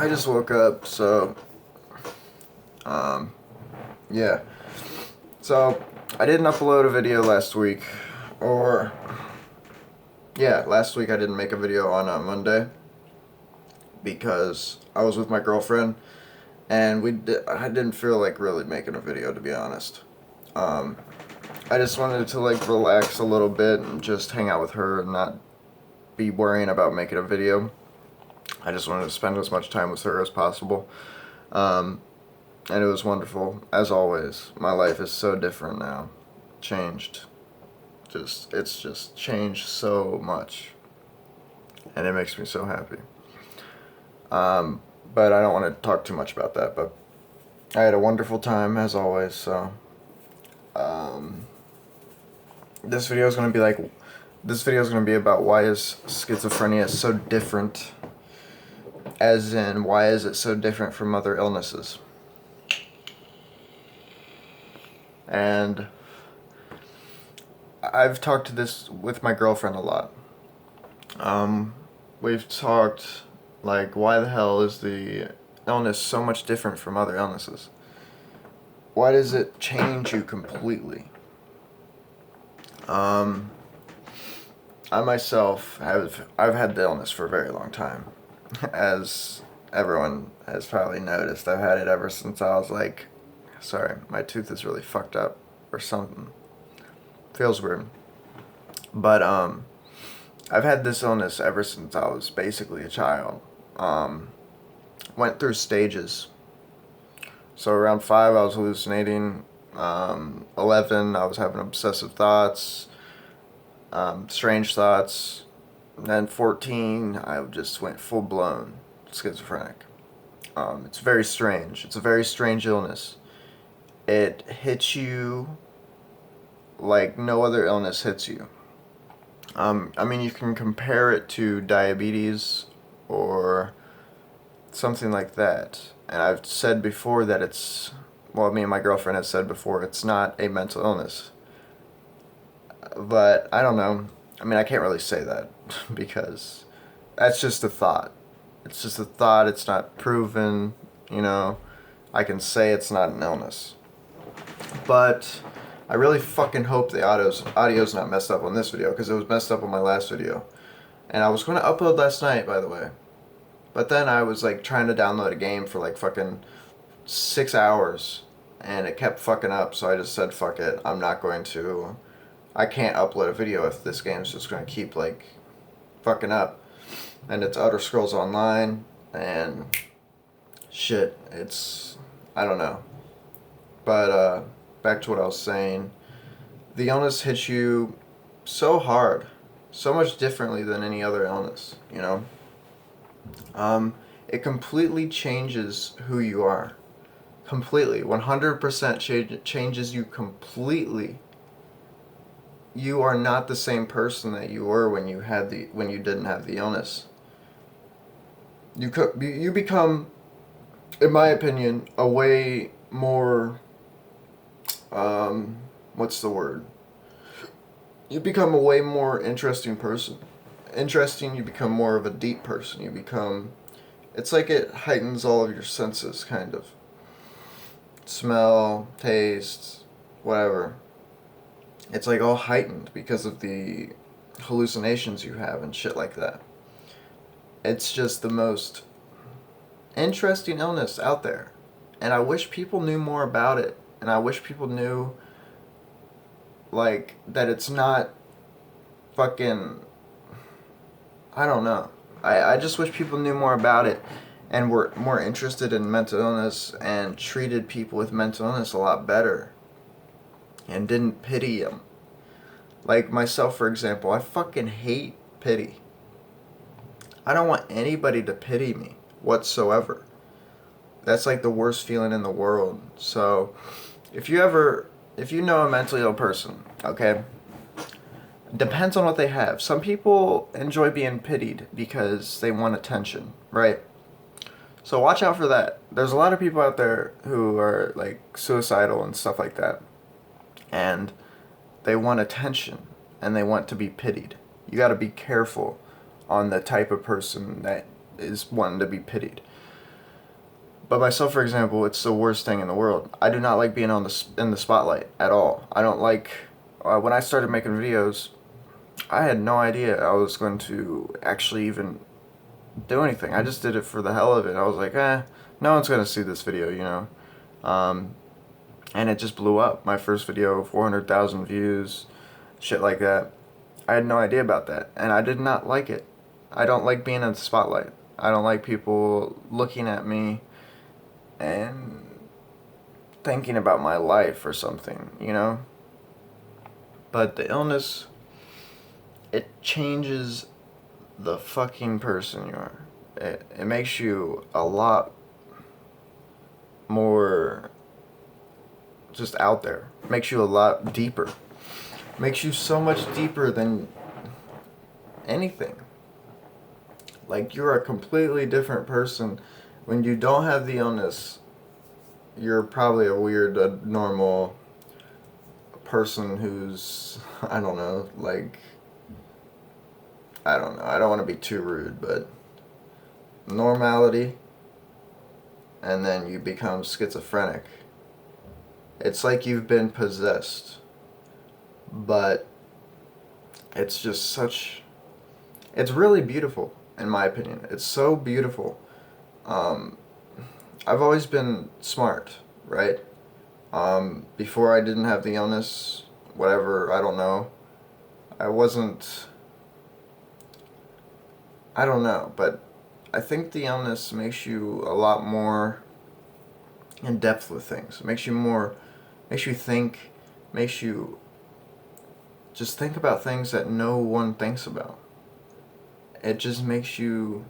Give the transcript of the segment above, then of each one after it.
I just woke up, so, yeah. So, I didn't upload a video last week, or, yeah, last week I didn't make a video on Monday, because I was with my girlfriend, and I didn't feel like really making a video, to be honest. I just wanted to, like, relax a little bit and just hang out with her and not be worrying about making a video. I just wanted to spend as much time with her as possible. And it was wonderful, as always. My life is so different now. Changed. It's just changed so much. And it makes me so happy. But I don't want to talk too much about that, but I had a wonderful time, as always, so, this video is going to be about why is schizophrenia so different, as in, why is it so different from other illnesses? And I've talked to this with my girlfriend a lot. We've talked, like, why the hell is the illness so much different from other illnesses? Why does it change you completely? I myself I've had the illness for a very long time. As everyone has probably noticed, I've had it ever since I was like, sorry, my tooth is really fucked up or something. Feels weird. But I've had this illness ever since I was basically a child. Went through stages. So around 5 I was hallucinating. 11 I was having obsessive thoughts, strange thoughts. And then 14 I just went full blown schizophrenic. It's very strange. It's a very strange illness. It hits you like no other illness hits you. I mean, you can compare it to diabetes or something like that. And I've said before that me and my girlfriend has said before, it's not a mental illness. But I don't know. I mean, I can't really say that because that's just a thought. It's just a thought. It's not proven, you know. I can say it's not an illness. But I really fucking hope the audio's not messed up on this video, because it was messed up on my last video. And I was going to upload last night, by the way. But then I was like trying to download a game for like fucking 6 hours, and it kept fucking up, so I just said fuck it. I can't upload a video if this game's just going to keep like fucking up. And it's Elder Scrolls Online, and shit, I don't know. But back to what I was saying. The illness hits you so hard, so much differently than any other illness, you know? It completely changes who you are. Completely. 100% changes you completely. You are not the same person that you were when you didn't have the illness. You become, in my opinion, a way more, what's the word? You become a way more interesting person. You become more of a deep person. It's like it heightens all of your senses, kind of. Smell, taste, whatever. It's like all heightened because of the hallucinations you have and shit like that. It's just the most interesting illness out there. And I wish people knew more about it. And I wish people knew, like, that it's not fucking, I don't know. I just wish people knew more about it and were more interested in mental illness and treated people with mental illness a lot better and didn't pity them. Like myself, for example, I fucking hate pity. I don't want anybody to pity me whatsoever. That's like the worst feeling in the world. So, if you know a mentally ill person, okay, depends on what they have. Some people enjoy being pitied because they want attention, right? So watch out for that. There's a lot of people out there who are like suicidal and stuff like that. And they want attention and they want to be pitied. You got to be careful on the type of person that is wanting to be pitied. But myself, for example, it's the worst thing in the world. I do not like being in the spotlight at all. I don't like when I started making videos. I had no idea I was going to actually even do anything. I just did it for the hell of it. I was like, no one's gonna see this video, um, and it just blew up. My first video, 400,000 views, shit like that. I had no idea about that, and I did not like it. I don't like being in the spotlight. I don't like people looking at me and thinking about my life or something. But the illness, it changes the fucking person you are. It makes you a lot more just out there. It makes you a lot deeper. It makes you so much deeper than anything. Like, you're a completely different person. When you don't have the illness, you're probably a weird, normal person who's, I don't know, like, I don't know. I don't want to be too rude, but normality, and then you become schizophrenic. It's like you've been possessed, but it's just it's really beautiful, in my opinion. It's so beautiful. Um, I've always been smart, right? Before I didn't have the illness, whatever, I don't know. I wasn't, I don't know, but I think the illness makes you a lot more in depth with things. It makes you think, makes you just think about things that no one thinks about. It just makes you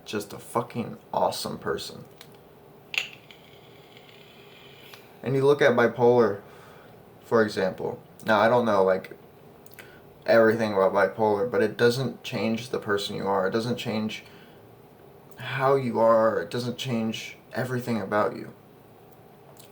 just a fucking awesome person. And you look at bipolar, for example. Now, I don't know, like, everything about bipolar, but it doesn't change the person you are. It doesn't change how you are. It doesn't change everything about you.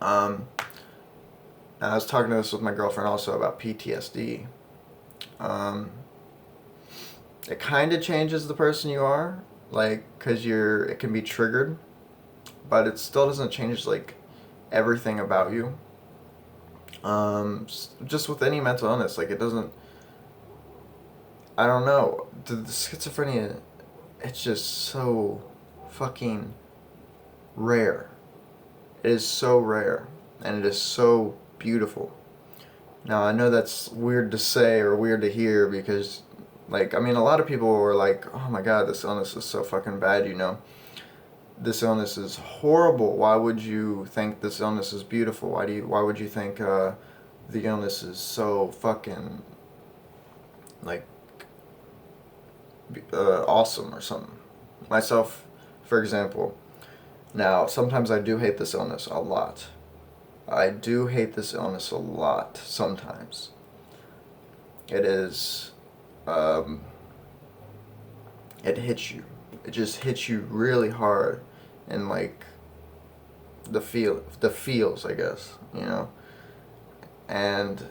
And I was talking to this with my girlfriend also about PTSD. It kind of changes the person you are, like, because it can be triggered, but it still doesn't change, like, everything about you. Just with any mental illness, like, it doesn't, I don't know, the schizophrenia, it's just so fucking rare. It is so rare, and it is so beautiful. Now, I know that's weird to say or weird to hear because, like, I mean, a lot of people were like, oh my god, this illness is so fucking bad. This illness is horrible. Why would you think this illness is beautiful? Why would you think the illness is so fucking, like, awesome or something? Myself, for example, now, sometimes I do hate this illness a lot. I do hate this illness a lot sometimes. It is, it hits you. It just hits you really hard, and like the feels, I guess. And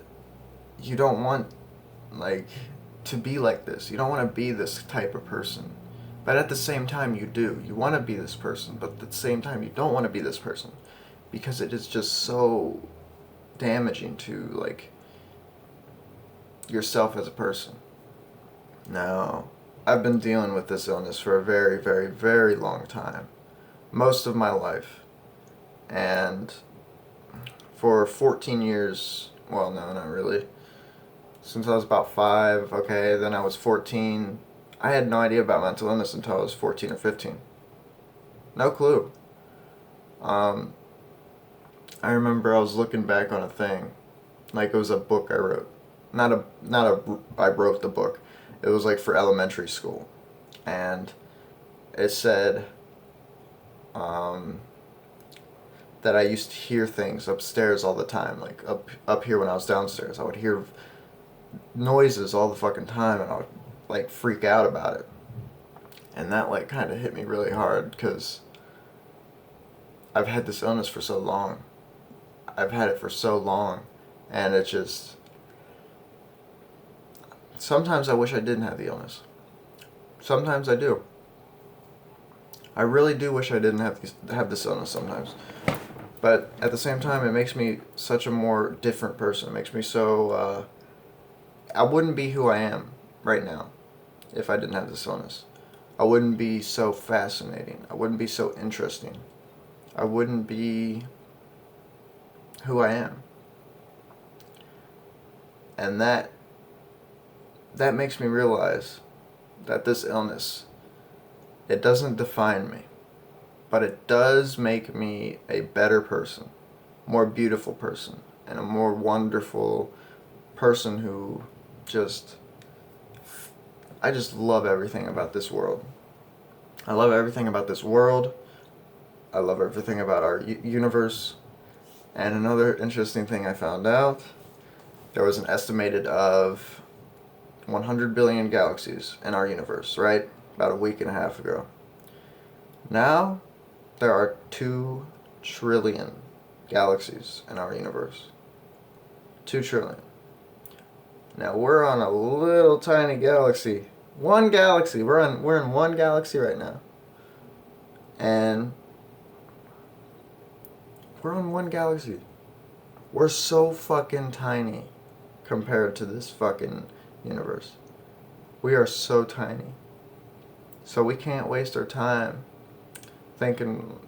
you don't want, like, to be like this. You don't want to be this type of person. But at the same time, you do. You want to be this person, but at the same time, you don't want to be this person. Because it is just so damaging to, like, yourself as a person. Now, I've been dealing with this illness for a very, very, very long time. Most of my life. And for 14 years, well, no, not really. Since I was about 5, okay, then I was 14. I had no idea about mental illness until I was 14 or 15. No clue. I remember I was looking back on a thing, like it was a book I wrote. I wrote the book. It was like for elementary school. And it said, that I used to hear things upstairs all the time, like up here when I was downstairs. I would hear noises all the fucking time, and I would, like, freak out about it. And that, like, kind of hit me really hard because I've had this illness for so long. I've had it for so long, and it just, sometimes I wish I didn't have the illness. Sometimes I do. I really do wish I didn't have this illness sometimes. But at the same time, it makes me such a more different person. It makes me so, I wouldn't be who I am right now if I didn't have this illness. I wouldn't be so fascinating. I wouldn't be so interesting. I wouldn't be who I am. And that makes me realize that this illness, it doesn't define me, but it does make me a better person, more beautiful person, and a more wonderful person who I just love everything about this world. I love everything about this world. I love everything about our universe. And another interesting thing I found out, there was an estimated of 100 billion galaxies in our universe, right? About a week and a half ago. Now, there are 2 trillion galaxies in our universe. 2 trillion. Now, we're on a little tiny galaxy. One galaxy. We're in one galaxy right now. And we're on one galaxy. We're so fucking tiny compared to this fucking universe. We are so tiny. So we can't waste our time thinking,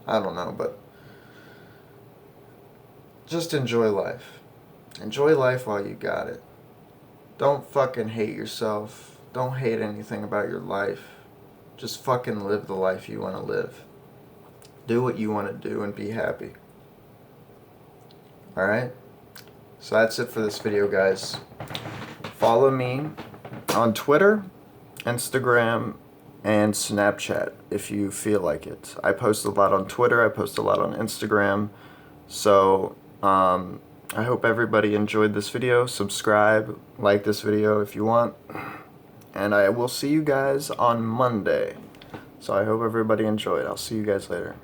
I don't know, but just enjoy life. Enjoy life while you got it. Don't fucking hate yourself. Don't hate anything about your life. Just fucking live the life you want to live. Do what you want to do and be happy. Alright? So that's it for this video, guys. Follow me on Twitter, Instagram, and Snapchat if you feel like it. I post a lot on Twitter, I post a lot on Instagram. So, I hope everybody enjoyed this video. Subscribe, like this video if you want. And I will see you guys on Monday. So I hope everybody enjoyed. I'll see you guys later.